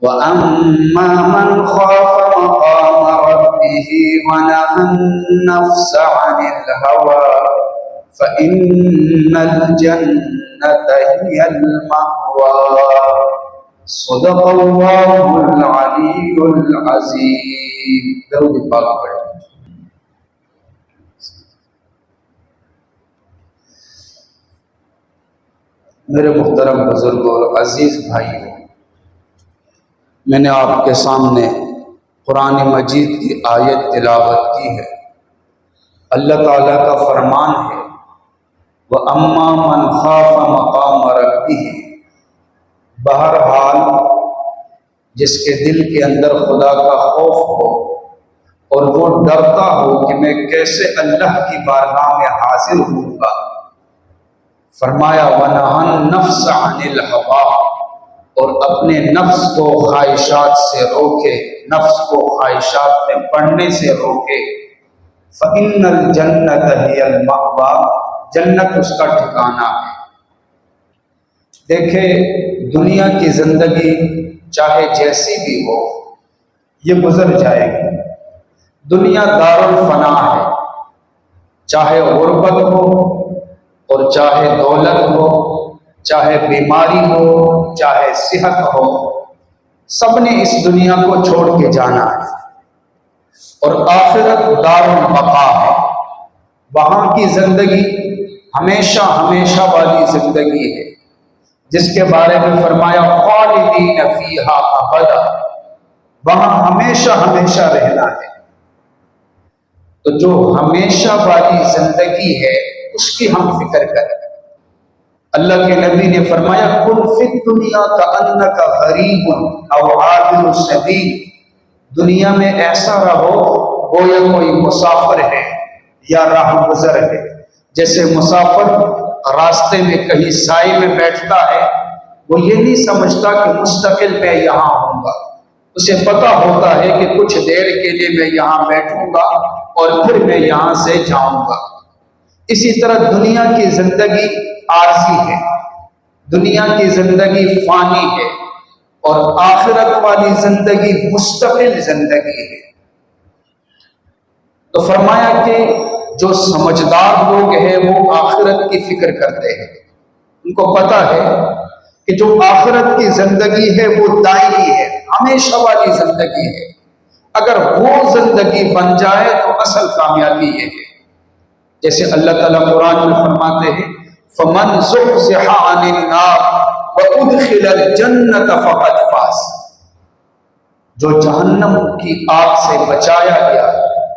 وَأَمَّا مَنْ خَافَ مَقَامَ رَبِّهِ وَنَهَى النَّفْسَ عَنِ الْهَوَىٰ فَإِنَّ الْجَنَّةَ هِيَ الْمَأْوَىٰ۔ صدق اللہ العلی العظیم۔ درود پاک پڑھیں۔ میرے محترم بزرگوں اور عزیز بھائیوں، میں نے آپ کے سامنے قرآن مجید کی آیت تلاوت کی ہے۔ اللہ تعالیٰ کا فرمان ہے وَأَمَّا مَنْ خَافَ مَقَامَ رَبِّهِ، بہرحال جس کے دل کے اندر خدا کا خوف ہو اور وہ ڈرتا ہو کہ میں کیسے اللہ کی بارگاہ میں حاضر ہوں گا، فرمایا وَنَهَى النَّفْسَ عَنِ الْهَوَىٰ، اور اپنے نفس کو خواہشات سے روکے، نفس کو خواہشات میں پڑنے سے روکے، فَإِنَّ الْجَنَّةَ هِيَ الْمَأْوَىٰ، جنت اس کا ٹھکانہ ہے۔ دیکھیں، دنیا کی زندگی چاہے جیسی بھی ہو یہ گزر جائے گی۔ دنیا دار الفنا ہے، چاہے غربت ہو اور چاہے دولت ہو، چاہے بیماری ہو، چاہے صحت ہو، سب نے اس دنیا کو چھوڑ کے جانا ہے۔ اور آخرت دار البقا ہے، وہاں کی زندگی ہمیشہ ہمیشہ والی زندگی ہے، جس کے بارے میں فرمایا خالدین فیہا ابدا، وہاں ہمیشہ ہمیشہ رہنا ہے۔ تو جو ہمیشہ والی زندگی ہے اس کی ہم فکر کریں۔ اللہ کے نبی نے فرمایا کن فی الدنیا کأنک غریب او عابر سبیل، دنیا میں ایسا رہو گویا کوئی مسافر ہے یا راہ گزر ہے۔ جیسے مسافر راستے میں کہیں سائے میں بیٹھتا ہے، وہ یہ نہیں سمجھتا کہ مستقل میں یہاں ہوں گا، اسے پتہ ہوتا ہے کہ کچھ دیر کے لیے میں یہاں بیٹھوں گا اور پھر میں یہاں سے جاؤں گا۔ اسی طرح دنیا کی زندگی عارضی ہے، دنیا کی زندگی فانی ہے، اور آخرت والی زندگی مستقل زندگی ہے۔ تو فرمایا کہ جو سمجھدار لوگ ہیں وہ آخرت کی فکر کرتے ہیں، ان کو پتہ ہے کہ جو آخرت کی زندگی ہے وہ دائمی ہے، ہمیشہ والی زندگی ہے۔ اگر وہ زندگی بن جائے تو اصل کامیابی یہ ہے۔ جیسے اللہ تعالیٰ قرآن میں فرماتے ہیں فَمَنْ زُحْزِحَ عَنِ النَّارِ وَأُدْخِلَ الْجَنَّةَ فَقَدْ فَازَ، جو جہنم کی آگ سے بچایا گیا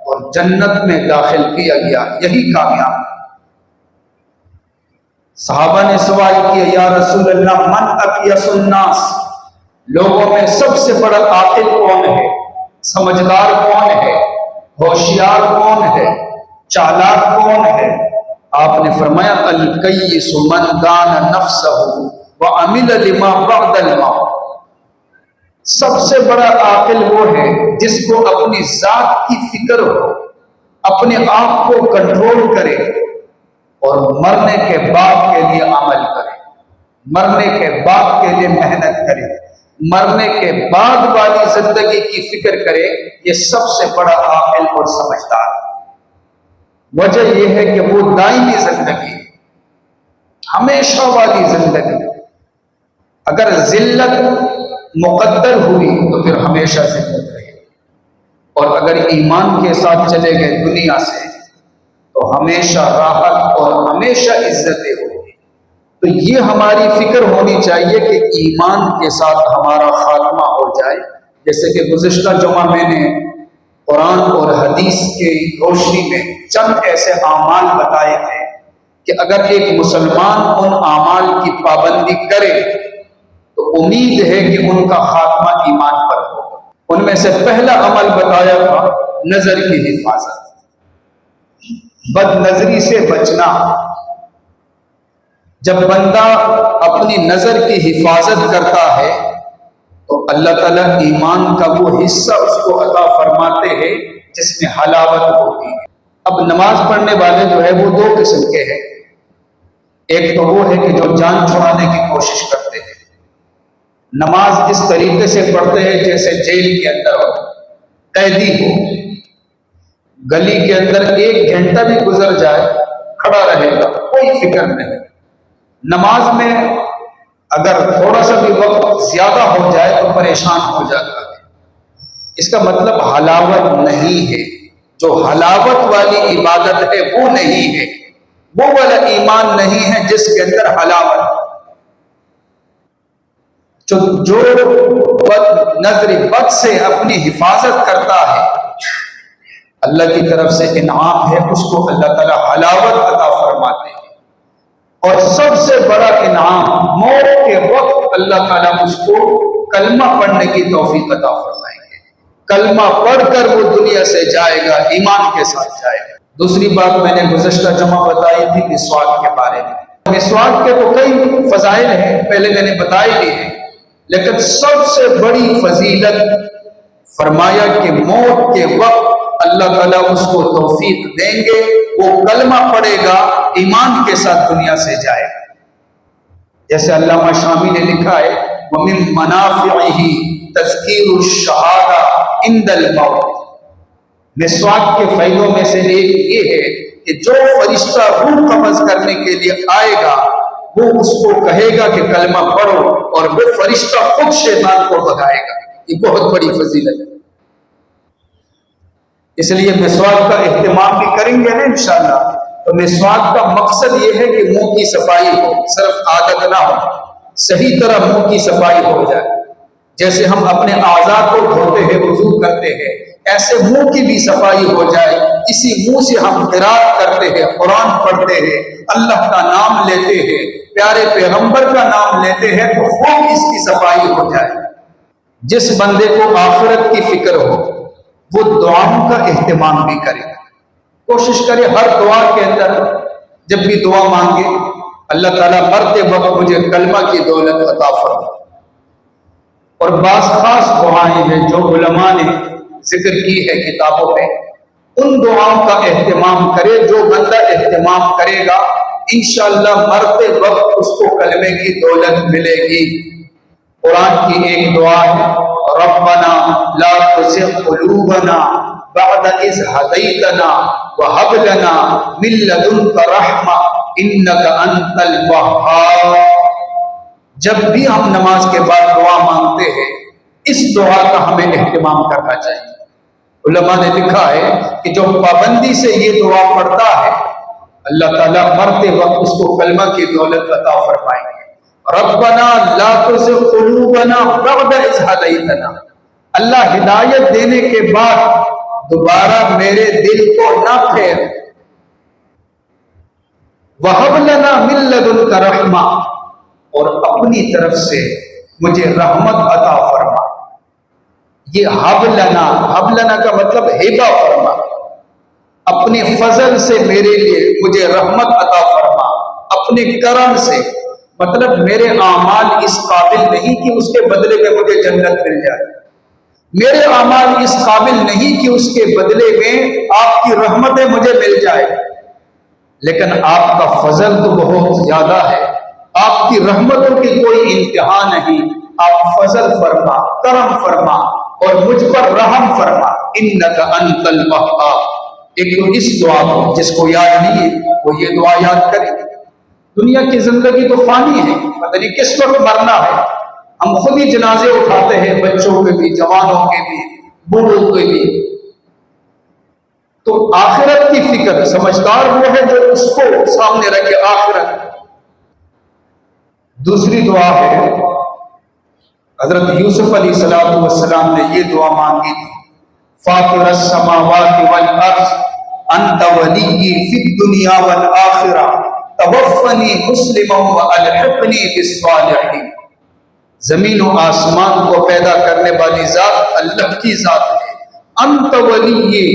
اور جنت میں داخل کیا گیا، یہی کامیاب ہے۔ صحابہ نے سوال کیا یا رسول اللہ من اقیس الناس، لوگوں میں سب سے بڑا عاقل کون ہے، سمجھدار کون ہے، ہوشیار کون ہے، چالاک کون ہے؟ آپ نے فرمایا الکیس من دان نفسہ وعمل لما بعد الموت، سب سے بڑا عاقل وہ ہے جس کو اپنی ذات کی فکر ہو، اپنے آپ کو کنٹرول کرے اور مرنے کے بعد کے لیے عمل کرے، مرنے کے بعد کے لیے محنت کرے، مرنے کے بعد والی زندگی کی فکر کرے، یہ سب سے بڑا عاقل اور سمجھدار ہے۔ وجہ یہ ہے کہ وہ دائمی زندگی، ہمیشہ والی زندگی۔ اگر ذلت مقدر ہوئی تو پھر ہمیشہ ذلت رہے، اور اگر ایمان کے ساتھ چلے گئے دنیا سے تو ہمیشہ راحت اور ہمیشہ عزتیں ہوگی۔ تو یہ ہماری فکر ہونی چاہیے کہ ایمان کے ساتھ ہمارا خاتمہ ہو جائے۔ جیسے کہ گزشتہ جمعہ میں نے قرآن اور حدیث کی روشنی میں چند ایسے اعمال بتائے تھے کہ اگر ایک مسلمان ان اعمال کی پابندی کرے تو امید ہے کہ ان کا خاتمہ ایمان پر ہوگا۔ ان میں سے پہلا عمل بتایا تھا نظر کی حفاظت، بد نظری سے بچنا۔ جب بندہ اپنی نظر کی حفاظت کرتا ہے تو اللہ تعالیٰ ایمان کا وہ حصہ اس کو عطا فرماتے ہیں جس میں حلاوت ہوتی ہے۔ اب نماز پڑھنے والے جو ہے وہ دو قسم کے ہیں، ایک تو وہ ہے کہ جو جان چھڑانے کی کوشش کرتے ہیں، نماز اس طریقے سے پڑھتے ہیں جیسے جیل کے اندر ہو، قیدی ہو، گلی کے اندر 1 گھنٹہ بھی گزر جائے کھڑا رہے گا، کوئی فکر نہیں۔ نماز میں اگر تھوڑا سا بھی وقت زیادہ ہو جائے تو پریشان ہو جاتا ہے۔ اس کا مطلب حلاوت نہیں ہے، جو حلاوت والی عبادت ہے وہ نہیں ہے، وہ والا ایمان نہیں ہے جس کے اندر حلاوت۔ جو نظر بد سے اپنی حفاظت کرتا ہے، اللہ کی طرف سے انعام ہے، اس کو اللہ تعالی حلاوت عطا فرماتے ہیں۔ اور سب سے بڑا انعام موت کے وقت اللہ تعالیٰ اس کو کلمہ پڑھنے کی توفیق عطا فرمائیں گے۔ کلمہ پڑھ کر وہ دنیا سے جائے گا، ایمان کے ساتھ جائے گا۔ دوسری بات میں نے گزشتہ جمعہ بتائی تھی مسواک کے بارے میں۔ مسواک کے تو کئی فضائل ہیں، پہلے میں نے بتائی بھی ہیں، لیکن سب سے بڑی فضیلت فرمایا کہ موت کے وقت اللہ تعالیٰ اس کو توفیق دیں گے، وہ کلمہ پڑھے گا، ایمان کے ساتھ دنیا سے جائے گا۔ جیسے علامہ شامی نے لکھا ہے وَمِن مَنَافِعِهِ تَذْكِيرُ الشَّهَادَةِ عِنْدَ الْمَوْتِ۔ مسواک کے فائدوں میں سے ایک یہ ہے کہ جو فرشتہ روح قبض کرنے کے لیے آئے گا وہ اس کو کہے گا کہ کلمہ پڑھو، اور وہ فرشتہ خود شیطان کو بھگائے گا۔ یہ بہت بڑی فضیلت ہے، اس لیے مسواک کا اہتمام بھی کریں گے نا انشاءاللہ۔ تو مسواک کا مقصد یہ ہے کہ منہ کی صفائی ہو، صرف عادت نہ ہو، صحیح طرح منہ کی صفائی ہو جائے۔ جیسے ہم اپنے اعضاء کو دھوتے ہیں، وضو کرتے ہیں، ایسے منہ کی بھی صفائی ہو جائے۔ اسی منہ سے ہم قرات کرتے ہیں، قرآن پڑھتے ہیں، اللہ کا نام لیتے ہیں، پیارے پیغمبر کا نام لیتے ہیں، تو خوب اس کی صفائی ہو جائے۔ جس بندے کو آخرت کی فکر ہو وہ دعاؤں کا اہتمام بھی کرے، کوشش کرے ہر دعا کے اندر جب بھی دعا مانگے اللہ تعالیٰ مرتے وقت مجھے کلمہ کی دولت عطا فرما۔ اور بعض خاص دعائیں ہیں جو علماء نے ذکر کی ہے کتابوں میں، ان دعاؤں کا اہتمام کرے۔ جو بندہ اہتمام کرے گا انشاءاللہ مرتے وقت اس کو کلمے کی دولت ملے گی۔ قرآن کی ایک دعا ہے ربنا لا تزغ قلوبنا بعد اذ ہدیتنا وہب لنا من لدنک رحمہ انک انت الوہاب۔ جب بھی ہم نماز کے بعد دعا مانگتے ہیں اس دعا کا ہمیں اہتمام کرنا چاہیے۔ علماء نے لکھا ہے کہ جو پابندی سے یہ دعا پڑھتا ہے اللہ تعالیٰ مرتے وقت اس کو کلمہ کی دولت عطا فرمائیں گے۔ ربنا لا تزغ قلوبنا بعد اذ ہدیتنا، اللہ ہدایت دینے کے بعد دوبارہ میرے دل کو نہ پھیر۔ وہب لنا من لدنک رحمہ، اور اپنی طرف سے مجھے رحمت عطا فرما۔ یہ ہب لنا کا مطلب ہبہ فرما، اپنے فضل سے میرے لیے مجھے رحمت عطا فرما، اپنے کرم سے، مطلب میرے اعمال اس قابل نہیں کہ اس کے بدلے میں مجھے جنت مل جائے، میرے اعمال اس قابل نہیں کہ اس کے بدلے میں آپ کی رحمتیں مجھے مل جائے، لیکن آپ کا فضل تو بہت زیادہ ہے، آپ کی رحمتوں کی کوئی انتہا نہیں، آپ فضل فرما، کرم فرما اور مجھ پر رحم فرما، انک انت الوہاب۔ ایک تو اس دعا کو جس کو یاد نہیں ہے وہ یہ دعا یاد کرے۔ دنیا کی زندگی تو فانی ہے، پتہ نہیں کس وقت مرنا ہے، ہم خود ہی جنازے اٹھاتے ہیں، بچوں کے بھی، جوانوں کے بھی، بوڑھوں کے بھی۔ تو آخرت کی فکر سمجھدار وہ ہے جو اس کو سامنے رکھے آخرت۔ دوسری دعا ہے حضرت یوسف علیہ السلام نے یہ دعا مانگی تھی فاطر السماوات والارض انت ولی فی الدنیا والآخرہ توفنی مسلما والحقنی بالصالحین۔ زمین و آسمان کو پیدا کرنے والی ذات اللہ کی ذات ہے، انت ولی،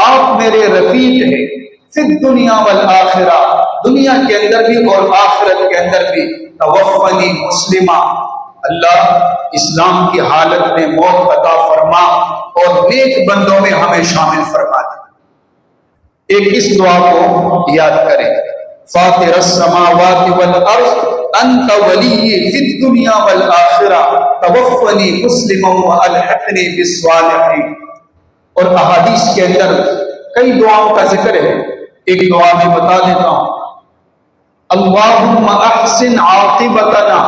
آپ میرے رفیق ہیں، فی الدنیا والآخرہ، دنیا کے اندر بھی اور آخرت کے اندر بھی، توفنی مسلما، اللہ اسلام کی حالت میں موت عطا فرما اور نیک بندوں میں ہمیں شامل فرما دے۔ ایک اس دعا کو یاد کریں، فاطر السماوات والارض انت ولی فی الدنیا والآخرہ توفنی مسلما والحقنی بالصالحین۔ اور احادیث کے اندر کئی دعاؤں کا ذکر ہے، ایک دعا میں بتا دیتا ہوں، اللہم احسن عاقبتنا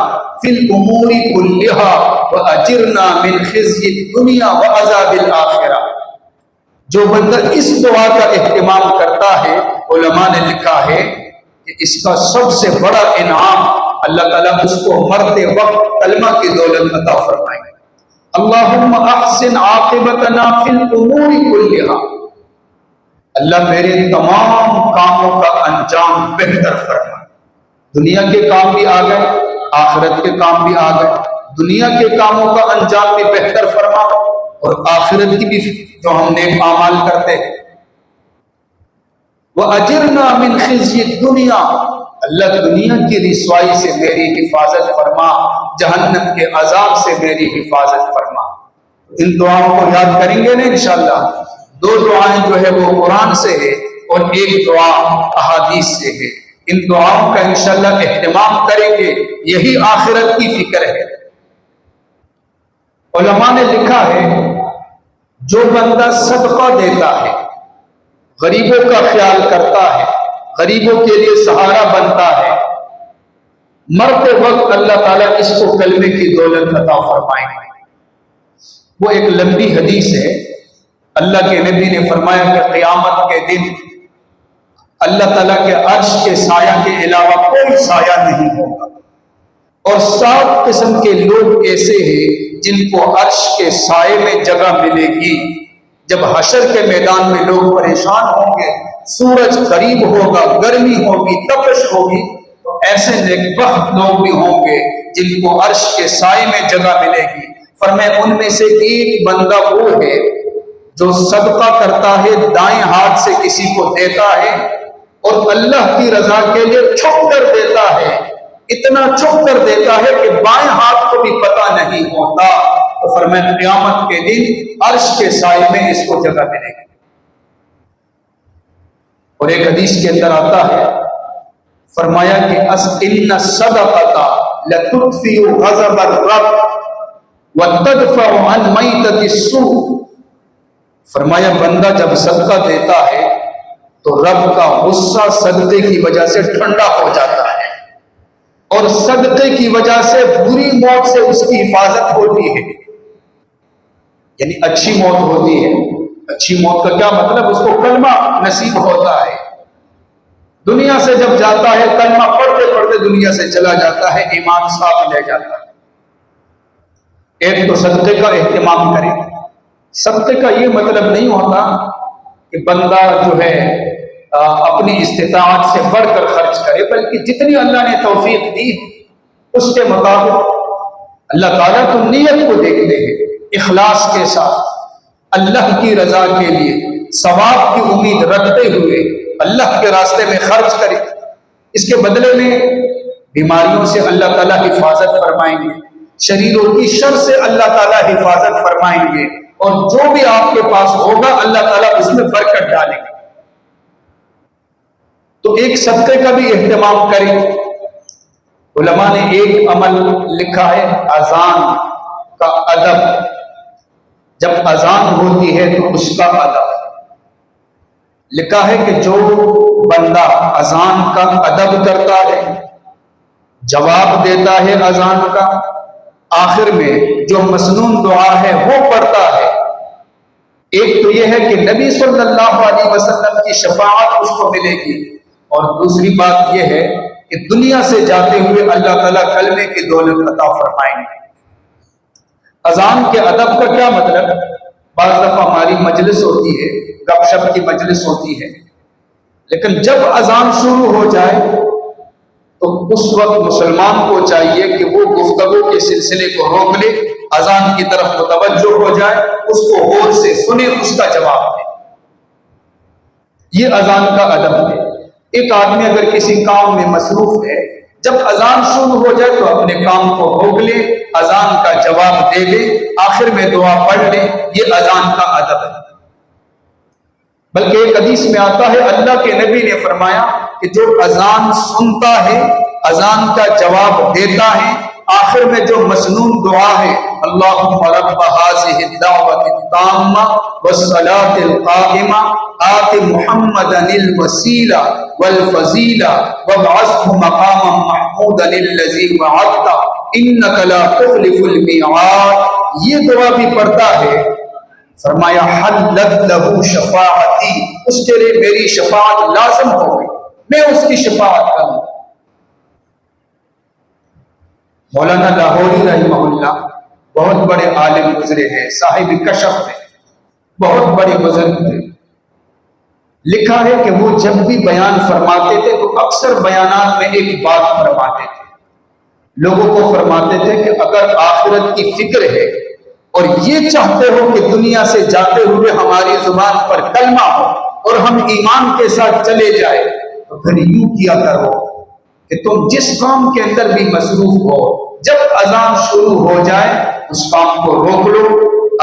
فی الامور کلہا واجرنا من خزی الدنیا وعذاب الآخرہ۔ جو بندہ اس دعا کا اہتمام کرتا ہے، علماء نے لکھا ہے کہ اس کا سب سے بڑا انعام اللہ تعالیٰ اس کو مرتے وقت کلمہ کی دولت عطا فرمائے گا۔ اللہم احسن عاقبتنا فی الامور کلہا، اللہ میرے تمام کاموں کا انجام بہتر فرما۔ دنیا کے کام بھی آ گئے، آخرت کے کام بھی آ گئے، دنیا کے کاموں کا انجام بھی بہتر فرما اور آخرت کی بھی جو ہم نیک اعمال کرتے ہیں۔ وَأَجِرْنَا مِنْ خِزْيِ الدُّنْيَا، اللہ دنیا کی رسوائی سے میری حفاظت فرما، جہنم کے عذاب سے میری حفاظت فرما۔ ان دعاؤں کو یاد کریں گے نا انشاءاللہ۔ دو دعائیں جو ہے وہ قرآن سے ہے اور ایک دعا احادیث سے ہے، ان دعاؤں کا انشاءاللہ اہتمام کریں گے، یہی آخرت کی فکر ہے۔ علماء نے لکھا ہے جو بندہ صدقہ دیتا ہے، غریبوں کا خیال کرتا ہے، غریبوں کے لیے سہارا بنتا ہے، مرتے وقت اللہ تعالیٰ اس کو کلمے کی دولت عطا فرمائیں گے۔ وہ ایک لمبی حدیث ہے، اللہ کے نبی نے فرمایا کہ قیامت کے دن اللہ تعالیٰ کے عرش کے سایہ کے علاوہ کوئی سایہ نہیں ہوگا، اور 7 قسم کے لوگ ایسے ہیں جن کو عرش کے سائے میں جگہ ملے گی۔ جب حشر کے میدان میں لوگ پریشان ہوں گے، سورج قریب ہوگا، گرمی ہوگی، تپش ہوگی، تو ایسے نیکبخت لوگ بھی ہوں گے جن کو عرش کے سائے میں جگہ ملے گی۔ فرمایا ان میں سے ایک بندہ وہ ہے جو صدقہ کرتا ہے، دائیں ہاتھ سے کسی کو دیتا ہے اور اللہ کی رضا کے لیے چھپ کر دیتا ہے، اتنا چھپ کر دیتا ہے کہ بائیں ہاتھ کو بھی پتہ نہیں ہوتا۔ تو فرمایا قیامت کے دن عرش کے سائے میں اس کو جگہ ملے گی۔ اور ایک حدیث کے اندر آتا ہے، فرمایا کہ ان الصدقۃ لتطفئ غضب الرب وتدفع عن میتۃ السوء۔ فرمایا بندہ جب صدقہ دیتا ہے تو رب کا غصہ صدقے کی وجہ سے ٹھنڈا ہو جاتا ہے، اور صدقے کی وجہ سے بری موت سے اس کی حفاظت ہوتی ہے، یعنی اچھی موت ہوتی ہے۔ اچھی موت کا کیا مطلب؟ اس کو کلمہ نصیب ہوتا ہے، دنیا سے جب جاتا ہے کلمہ پڑھتے پڑھتے دنیا سے چلا جاتا ہے، ایمان ساتھ لے جاتا ہے۔ ایک تو صدقے کا اہتمام کرے۔ صدقے کا یہ مطلب نہیں ہوتا کہ بندہ جو ہے اپنی استطاعت سے بڑھ کر خرچ کرے، بلکہ جتنی اللہ نے توفیق دی اس کے مطابق اللہ تعالیٰ تو نیت کو دیکھتے ہیں، اخلاص کے ساتھ اللہ کی رضا کے لیے ثواب کی امید رکھتے ہوئے اللہ کے راستے میں خرچ کرے، اس کے بدلے میں بیماریوں سے اللہ تعالیٰ حفاظت فرمائیں گے، شریروں کی شر سے اللہ تعالیٰ حفاظت فرمائیں گے، اور جو بھی آپ کے پاس ہوگا اللہ تعالیٰ اس میں برکت ڈالیں گے۔ تو ایک صدقے کا بھی اہتمام کریں۔ علماء نے ایک عمل لکھا ہے، اذان کا ادب۔ جب اذان ہوتی ہے تو اس کا ادب لکھا ہے کہ جو بندہ اذان کا ادب کرتا ہے، جواب دیتا ہے اذان کا، آخر میں جو مسنون دعا ہے وہ پڑھتا ہے، ایک تو یہ ہے کہ نبی صلی اللہ علیہ وسلم کی شفاعت اس کو ملے گی، اور دوسری بات یہ ہے کہ دنیا سے جاتے ہوئے اللہ تعالیٰ کلمے کی دولت عطا فرمائیں گے۔ اذان کے ادب کا کیا مطلب؟ بعض دفعہ ہماری مجلس ہوتی ہے، گپ شپ کی مجلس ہوتی ہے، لیکن جب اذان شروع ہو جائے تو اس وقت مسلمان کو چاہیے کہ وہ گفتگو کے سلسلے کو روک لے، اذان کی طرف متوجہ ہو جائے، اس کو غور سے سنے، اس کا جواب دے۔ یہ اذان کا ادب ہے۔ ایک آدمی اگر کسی کام میں مصروف ہے، جب اذان شروع ہو جائے تو اپنے کام کو روک لے، اذان کا جواب دے لے، آخر میں دعا پڑھ لے، یہ اذان کا ادب ہے۔ بلکہ ایک حدیث میں آتا ہے، اللہ کے نبی نے فرمایا کہ جو اذان سنتا ہے اذان کا جواب دیتا ہے. آخر میں جو مسنون دعا ہے اللہم رب ھذہ الدعوۃ التامہ والصلاۃ القائمہ آت محمدا الوسیلہ والفضیلہ وابعثہ مقاما محمودا الذی وعدتہ انک لا تخلف المیعاد. یہ دعا بھی پڑھتا ہے. فرمایا حلت لہ شفاعتی، اس کے لیے میری شفاعت لازم ہو گئی، میں اس کی شفاعت کروں. مولانا لاہوری رحمہ اللہ بہت بڑے عالم گزرے ہیں، صاحب کشف ہیں، بہت بڑے بزرگ تھے. لکھا ہے کہ وہ جب بھی بیان فرماتے تھے تو اکثر بیانات میں ایک بات فرماتے تھے. لوگوں کو فرماتے تھے کہ اگر آخرت کی فکر ہے اور یہ چاہتے ہو کہ دنیا سے جاتے ہوئے ہماری زبان پر کلمہ ہو اور ہم ایمان کے ساتھ چلے جائیں تو پھر یوں کیا کرو کہ تم جس کام کے اندر بھی مصروف ہو، جب اذان شروع ہو جائے اس کام کو روک لو،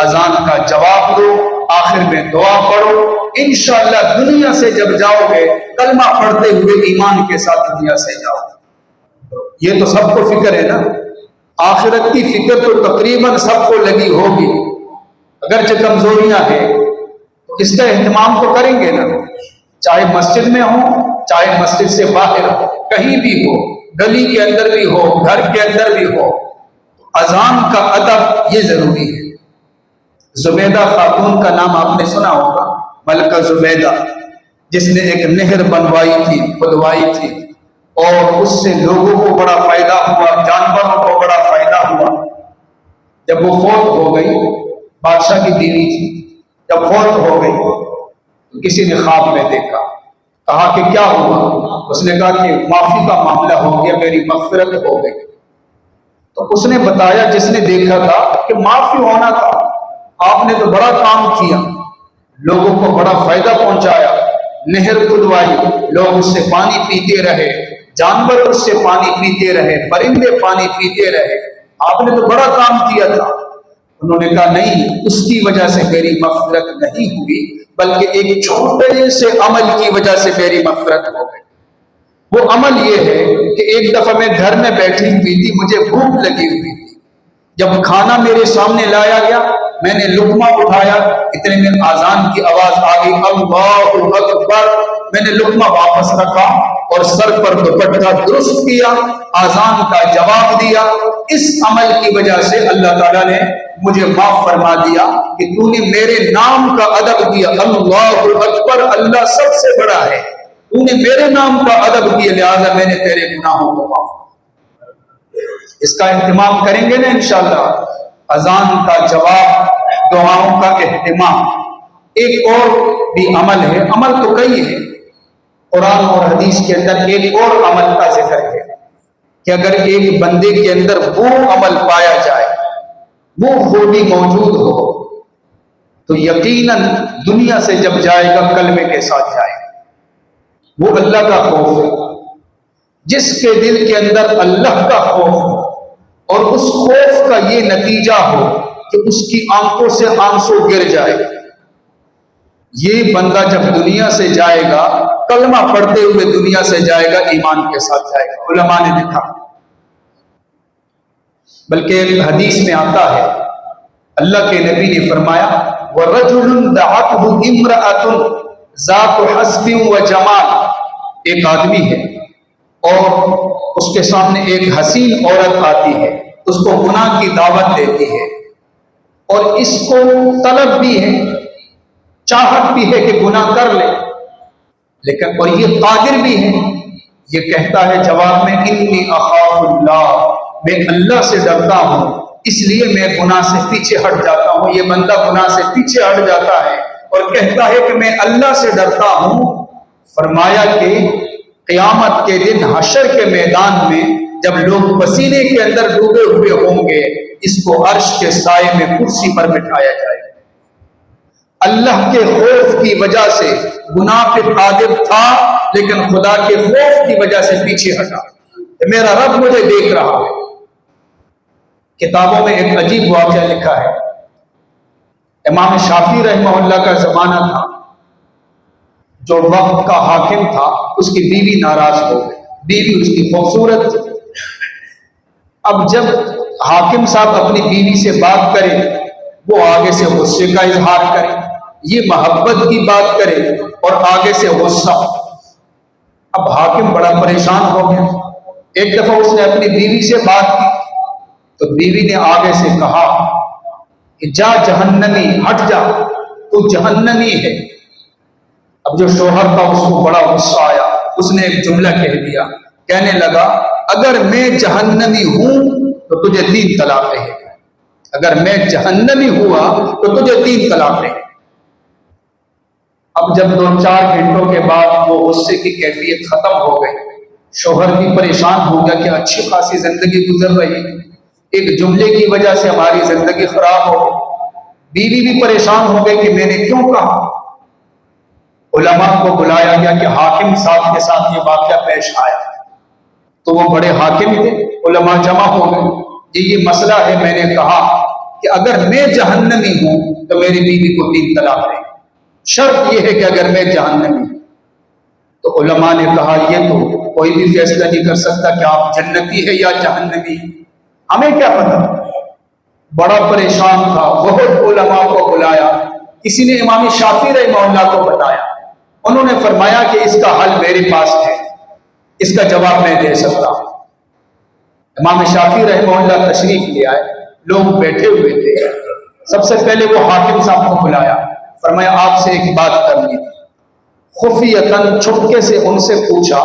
اذان کا جواب دو، آخر میں دعا پڑھو. انشاءاللہ دنیا سے جب جاؤ گے کلمہ پڑھتے ہوئے ایمان کے ساتھ دنیا سے جاؤ. یہ تو سب کو فکر ہے نا. آخرت کی فکر تو تقریباً سب کو لگی ہوگی، اگرچہ کمزوریاں ہیں تو اس کا اہتمام تو کریں گے نا. چاہے مسجد میں ہو، چاہے مسجد سے باہر ہو، کہیں بھی ہو، گلی کے اندر بھی ہو، گھر کے اندر بھی ہو، اذان کا ادب یہ ضروری ہے. زبیدہ خاتون کا نام آپ نے سنا ہوگا، ملکہ زبیدہ، جس نے ایک نہر بنوائی تھی، کھدوائی تھی، اور اس سے لوگوں کو بڑا فائدہ ہوا، جانوروں کو بڑا فائدہ ہوا. جب وہ فوت ہو گئی، بادشاہ کی بیوی تھی، جب فوت ہو گئی تو کسی نے خواب میں دیکھا، کہا کہ کیا ہوا؟ اس نے کہا کہ معافی کا معاملہ ہو گیا، میری مغفرت ہو گئی. تو اس نے بتایا جس نے دیکھا تھا کہ معافی ہونا تھا، آپ نے تو بڑا کام کیا، لوگوں کو بڑا فائدہ پہنچایا، نہر کھدوائی، لوگ اس سے پانی پیتے رہے، جانور اس سے پانی پیتے رہے، پرندے پانی پیتے رہے، آپ نے تو بڑا کام کیا تھا. انہوں نے کہا نہیں، اس کی وجہ سے میری مغفرت نہیں ہوئی، بلکہ ایک چھوٹے سے عمل کی وجہ سے میری مغفرت ہو گئی. وہ عمل یہ ہے کہ ایک دفعہ میں گھر میں بیٹھی ہوئی تھی، مجھے بھوک لگی ہوئی تھی. جب کھانا میرے سامنے لایا گیا میں نے لقمہ اٹھایا، اتنے میں اذان کی آواز آ گئی، اللہ اکبر. میں نے لقمہ واپس رکھا اور سر پر دوپٹہ درست کیا، اذان کا جواب دیا. اس عمل کی وجہ سے اللہ تعالیٰ نے مجھے معاف فرما دیا کہ تو نے میرے نام کا ادب کیا. اللہ اکبر، اللہ سب سے بڑا ہے، تو نے میرے نام کا ادب کیا، لہذا میں نے تیرے گناہوں کو معاف کیا. اس کا اہتمام کریں گے نا انشاءاللہ. اذان کا جواب، دعاؤں کا اہتمام. ایک اور بھی عمل ہے، عمل تو کئی ہے، قرآن اور حدیث کے اندر ایک اور عمل کا ذکر ہے کہ اگر ایک بندے کے اندر وہ عمل پایا جائے، وہ خوبی موجود ہو تو یقیناً دنیا سے جب جائے گا کلمے کے ساتھ جائے گا. وہ اللہ کا خوف ہے. جس کے دل کے اندر اللہ کا خوف ہو اور اس خوف کا یہ نتیجہ ہو کہ اس کی آنکھوں سے آنسو گر جائے، یہ بندہ جب دنیا سے جائے گا کلمہ پڑھتے ہوئے دنیا سے جائے گا، ایمان کے ساتھ جائے گا. علماء نے لکھا، بلکہ ایک حدیث میں آتا ہے اللہ کے نبی نے فرمایا وَرَجُلٌ دَعَتْهُ امْرَأَةٌ ذَاتُ حَسْبٍ وَجَمَالٍ. ایک آدمی ہے اور اس کے سامنے ایک حسین عورت آتی ہے، اس کو گناہ کی دعوت دیتی ہے اور اس کو طلب بھی ہے، چاہت بھی ہے کہ گناہ کر لے، لیکن اور یہ قادر بھی ہے. یہ کہتا ہے جواب میں انی اخاف اللہ، میں اللہ سے ڈرتا ہوں، اس لیے میں گناہ سے پیچھے ہٹ جاتا ہوں. یہ بندہ گناہ سے پیچھے ہٹ جاتا ہے اور کہتا ہے کہ میں اللہ سے ڈرتا ہوں. فرمایا کہ قیامت کے دن حشر کے میدان میں جب لوگ پسینے کے اندر ڈوبے ہوئے ہوں گے، اس کو عرش کے سائے میں کرسی پر بٹھایا جائے گا. اللہ کے خوف کی وجہ سے گناہ پہ قادر تھا، لیکن خدا کے خوف کی وجہ سے پیچھے ہٹا. میرا رب مجھے دیکھ رہا ہے. کتابوں میں ایک عجیب واقعہ لکھا ہے. امام شافعی رحمہ اللہ کا زمانہ تھا، جو وقت کا حاکم تھا اس کی بیوی ناراض ہو گئی، بیوی اس کی خوبصورت تھی۔ اب جب حاکم صاحب اپنی بیوی سے بات کرے، وہ آگے سے غصے کا اظہار کرے، یہ محبت کی بات کرے اور آگے سے غصہ۔ اب حاکم بڑا پریشان ہو گیا۔ ایک دفعہ اس نے اپنی بیوی سے بات کی تو بیوی نے آگے سے کہا کہ جا جہنمی، ہٹ جا، تو جہنمی ہے۔ اب جو شوہر تھا اس کو بڑا غصہ آیا، اس نے ایک جملہ کہہ دیا، کہنے لگا اگر میں جہنمی ہوں تو تجھے 3 طلاق رہے گا، اگر میں جہنمی ہوا تو تجھے 3 طلاق رہے گا۔ اب جب 2-4 گھنٹوں کے بعد وہ غصے کی کیفیت ختم ہو گئی، شوہر بھی پریشان ہو گیا کہ اچھی خاصی زندگی گزر رہی ہے، ایک جملے کی وجہ سے ہماری زندگی خراب ہو گئی۔ بیوی بھی پریشان ہو گئی کہ میں نے کیوں کہا۔ علماء کو بلایا گیا کہ حاکم صاحب کے ساتھ یہ واقعہ پیش آیا، تو وہ بڑے حاکم تھے، علماء جمع ہو گئے، یہ مسئلہ ہے، میں نے کہا کہ اگر میں جہنمی ہوں تو میری بیوی کو 3 طلاق دیں، شرط یہ ہے کہ اگر میں جہنمی ہوں۔ تو علماء نے کہا یہ تو کوئی بھی فیصلہ نہیں کر سکتا کہ آپ جنتی ہے یا جہنمی، ہمیں کیا پتہ۔ بڑا پریشان تھا، بہت علماء کو بلایا، کسی نے امام شافعی رحمہ اللہ کو بتایا، انہوں نے فرمایا کہ اس کا حل میرے پاس ہے، اس کا جواب میں دے سکتا ہوں۔ امام شافعی رحمہ اللہ تشریف لے آئے، لوگ بیٹھے ہوئے تھے، سب سے پہلے وہ حاکم صاحب کو بلایا، فرمایا آپ سے ایک بات کرنی تھی۔ خفیتاً چھپکے سے ان سے پوچھا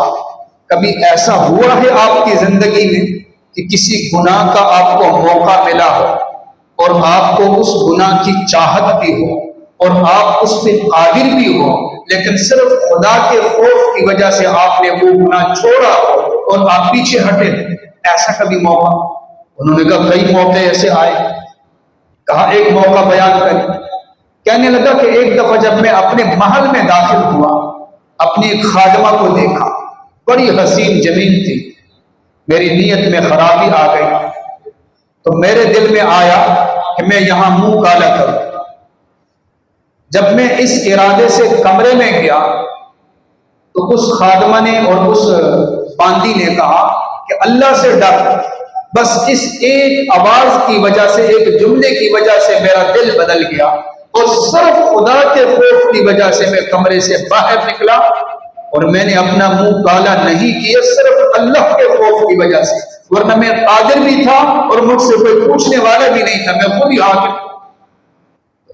کبھی ایسا ہوا ہے آپ کی زندگی میں کہ کسی گناہ کا آپ کو موقع ملا ہو اور آپ کو اس گناہ کی چاہت بھی ہو اور آپ اس پہ قادر بھی ہو، لیکن صرف خدا کے خوف کی وجہ سے آپ نے وہ گناہ چھوڑا ہو اور آپ پیچھے ہٹے، ایسا کبھی موقع؟ انہوں نے کہا کئی موقع ایسے آئے۔ کہا ایک موقع بیان کریں۔ کہنے لگا کہ ایک دفعہ جب میں اپنے محل میں داخل ہوا، اپنی ایک خادمہ کو دیکھا، بڑی حسین جمیل تھی، میری نیت میں خرابی آ گئی، تو میرے دل میں آیا کہ میں یہاں منہ کالا کروں۔ جب میں اس ارادے سے کمرے میں گیا تو اس خادمہ نے اور اس باندی نے کہا کہ اللہ سے ڈر، بس اس ایک آواز کی وجہ سے، ایک جملے کی وجہ سے میرا دل بدل گیا اور صرف خدا کے خوف کی وجہ سے میں کمرے سے باہر نکلا اور میں نے اپنا منہ کالا نہیں کیا، صرف اللہ کے خوف کی وجہ سے، ورنہ میں قادر بھی تھا اور مجھ سے کوئی پوچھنے والا بھی نہیں تھا، میں خود ہی حاکم۔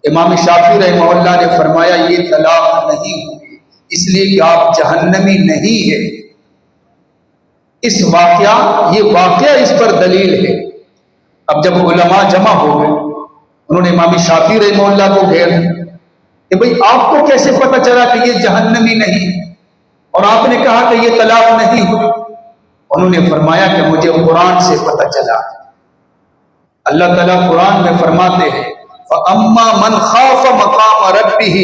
امام شافعی رحمہ اللہ نے فرمایا یہ طلاق نہیں ہوگی، اس لیے کہ آپ جہنمی نہیں ہے۔ یہ واقعہ اس پر دلیل ہے۔ اب جب علماء جمع ہو گئے، انہوں نے امام شافعی رحمہ اللہ کو گھیر کہ بھئی آپ کو کیسے پتہ چلا کہ یہ جہنمی نہیں اور آپ نے کہا کہ یہ طلاق نہیں ہوئی؟ انہوں نے فرمایا کہ مجھے قرآن سے پتہ چلا۔ اللہ تعالیٰ قرآن میں فرماتے ہیں فَأَمَّا مَنْ خَافَ مَقَامَ رَبِّهِ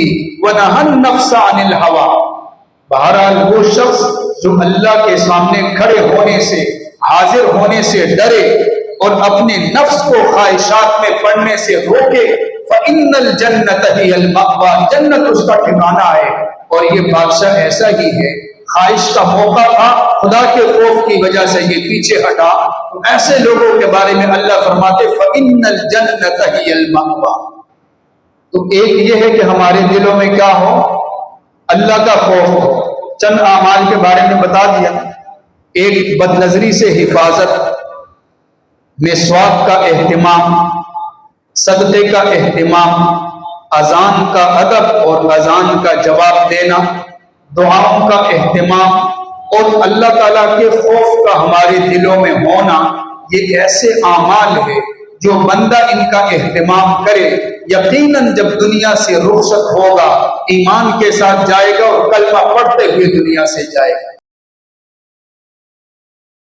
وَنَهَى النَّفْسَ عَنِ الْهَوَىٰ، بہرحال وہ شخص جو اللہ کے سامنے کھڑے ہونے سے، حاضر ہونے سے ڈرے اور اپنے نفس کو خواہشات میں پڑنے سے روکے، فَإِنَّ الْجَنَّةَ هِيَ الْمَأْوَىٰ، جنت اس کا ٹھکانہ ہے۔ اور یہ بادشاہ ایسا ہی ہے، خواہش کا موقع تھا، خدا کے خوف کی وجہ سے یہ پیچھے ہٹا، تو ایسے لوگوں کے بارے میں اللہ فرماتے فَإِنَّ الْجَنَّةَ هِيَ الْمَأْوَىٰ۔ تو ایک یہ ہے کہ ہمارے دلوں میں کیا ہو؟ اللہ کا خوف ہو۔ چند اعمال کے بارے میں بتا دیا، ایک بد نظری سے حفاظت، مسواک کا اہتمام، صدقے کا اہتمام، اذان کا ادب اور اذان کا جواب دینا، دعاؤں کا اہتمام اور اللہ تعالیٰ کے خوف کا ہمارے دلوں میں ہونا، یہ ایسے اعمال ہے جو بندہ ان کا اہتمام کرے، یقیناً جب دنیا سے رخصت ہوگا ایمان کے ساتھ جائے گا اور کلمہ پڑھتے ہوئے دنیا سے جائے گا۔